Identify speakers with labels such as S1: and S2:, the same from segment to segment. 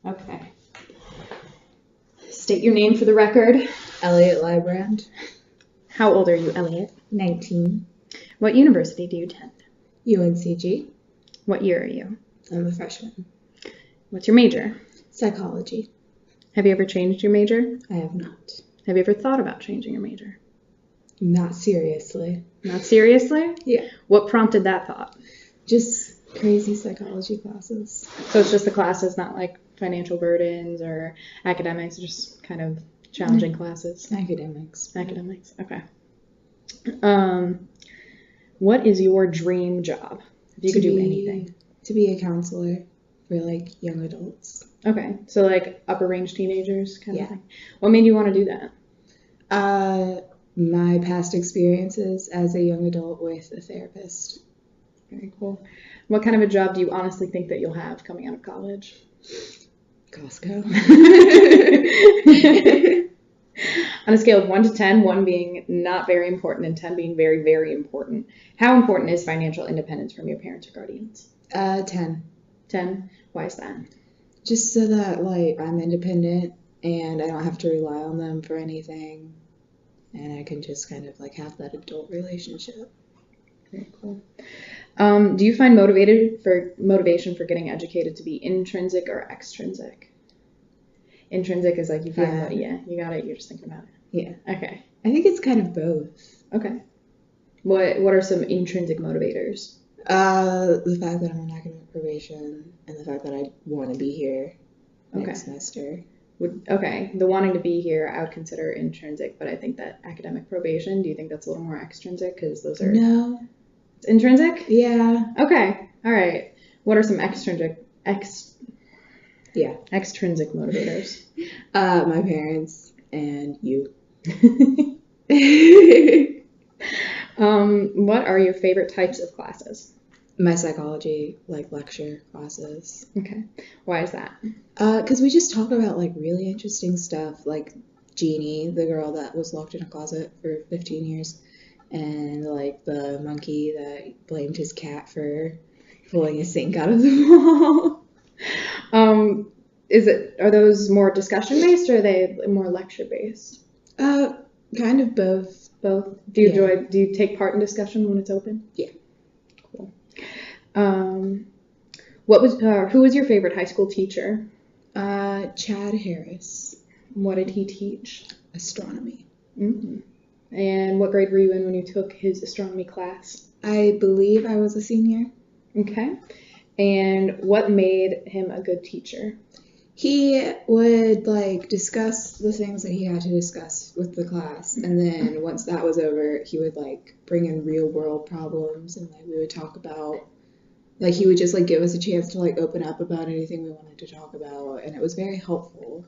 S1: Okay. State your name for the record.
S2: Elliott Lybrand.
S1: How old are you, Elliott?
S2: 19.
S1: What university do you attend?
S2: UNCG.
S1: What year are you?
S2: I'm a freshman.
S1: What's your major?
S2: Psychology.
S1: Have you ever changed your major?
S2: I have not.
S1: Have you ever thought about changing your major?
S2: Not seriously.
S1: Not seriously?
S2: Yeah.
S1: What prompted that thought?
S2: Just crazy psychology classes.
S1: So it's just the classes, not like financial burdens or academics, just kind of challenging classes?
S2: Academics.
S1: Academics, okay. What is your dream job? If you could do anything.
S2: To be a counselor for like young adults.
S1: Okay, so like upper range teenagers kind of
S2: Yeah.
S1: thing. What made you want to do that?
S2: My past experiences as a young adult with a therapist.
S1: Very cool. What kind of a job do you honestly think that you'll have coming out of college?
S2: Costco.
S1: On a scale of 1 to 10, 1 being not very important and 10 being very, very important, how important is financial independence from your parents or guardians?
S2: 10.
S1: 10? Why is that?
S2: Just so that like I'm independent and I don't have to rely on them for anything, and I can just kind of like have that adult relationship.
S1: Very cool. Do you find motivation for getting educated to be intrinsic or extrinsic? Intrinsic is like you find you got it, you're just thinking about it.
S2: Yeah.
S1: Okay.
S2: I think it's kind of both.
S1: Okay. What are some intrinsic motivators?
S2: The fact that I'm on academic probation and the fact that I want to be here next semester.
S1: Okay, the wanting to be here I would consider intrinsic, but I think that academic probation, do you think that's a little more extrinsic? Because those are...
S2: No.
S1: It's intrinsic?
S2: Yeah.
S1: Okay, all right. What are some extrinsic motivators?
S2: My parents and you.
S1: What are your favorite types of classes?
S2: My psychology, like lecture classes.
S1: Okay. Why is that?
S2: Because we just talk about like really interesting stuff, like Jeannie, the girl that was locked in a closet for 15 years, and like the monkey that blamed his cat for pulling a sink out of the wall.
S1: Are those more discussion based or are they more lecture based?
S2: Kind of both.
S1: Both. Do you take part in discussion when it's open?
S2: Yeah.
S1: Cool. Who was your favorite high school teacher?
S2: Chad Harris.
S1: What did he teach?
S2: Astronomy.
S1: Mm-hmm. And what grade were you in when you took his astronomy class?
S2: I believe I was a senior.
S1: Okay. And what made him a good teacher?
S2: He would like discuss the things that he had to discuss with the class, and then once that was over, he would like bring in real world problems, and like we would talk about, like he would just like give us a chance to like open up about anything we wanted to talk about, and it was very helpful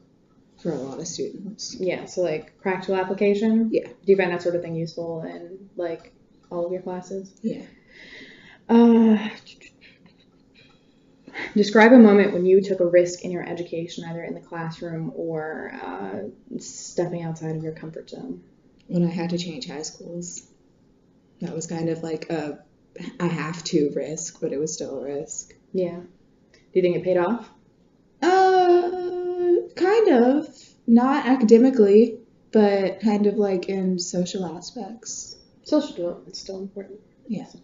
S2: for a lot of students.
S1: Yeah, so like practical application?
S2: Yeah.
S1: Do you find that sort of thing useful in like all of your classes?
S2: Yeah.
S1: Describe a moment when you took a risk in your education, either in the classroom or stepping outside of your comfort zone.
S2: When I had to change high schools. That was kind of like a have to risk, but it was still a risk.
S1: Yeah. Do you think it paid off?
S2: Kind of. Not academically, but kind of like in social aspects.
S1: Social development is still important.
S2: Yeah.
S1: So.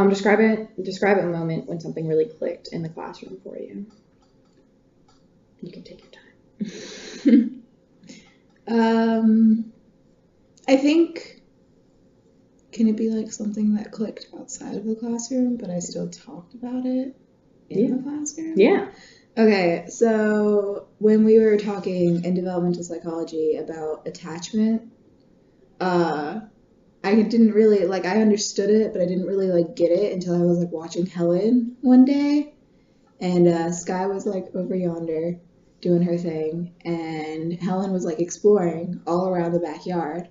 S1: Describe a moment when something really clicked in the classroom for you. You can take your time.
S2: I think, can it be like something that clicked outside of the classroom, but I still talked about it in the classroom?
S1: Yeah.
S2: Okay, so when we were talking in developmental psychology about attachment, I didn't really, like, I understood it, but I didn't really, like, get it until I was, like, watching Helen one day, and Sky was, like, over yonder doing her thing, and Helen was, like, exploring all around the backyard,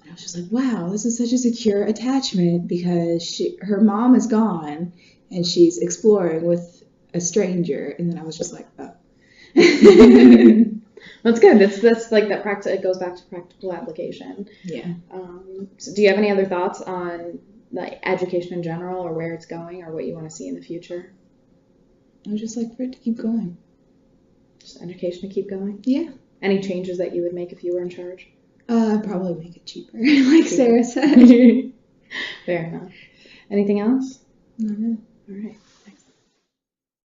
S2: and I was just like, wow, this is such a secure attachment, because her mom is gone, and she's exploring with a stranger, and then I was just like, oh.
S1: That's good. That's like that practice. It goes back to practical application.
S2: Yeah.
S1: So do you have any other thoughts on like education in general, or where it's going, or what you want to see in the future?
S2: I would just like for it to keep going.
S1: Just education to keep going.
S2: Yeah.
S1: Any changes that you would make if you were in charge?
S2: I'd probably make it cheaper, like Sarah said.
S1: Fair enough. Anything else?
S2: No.
S1: All right.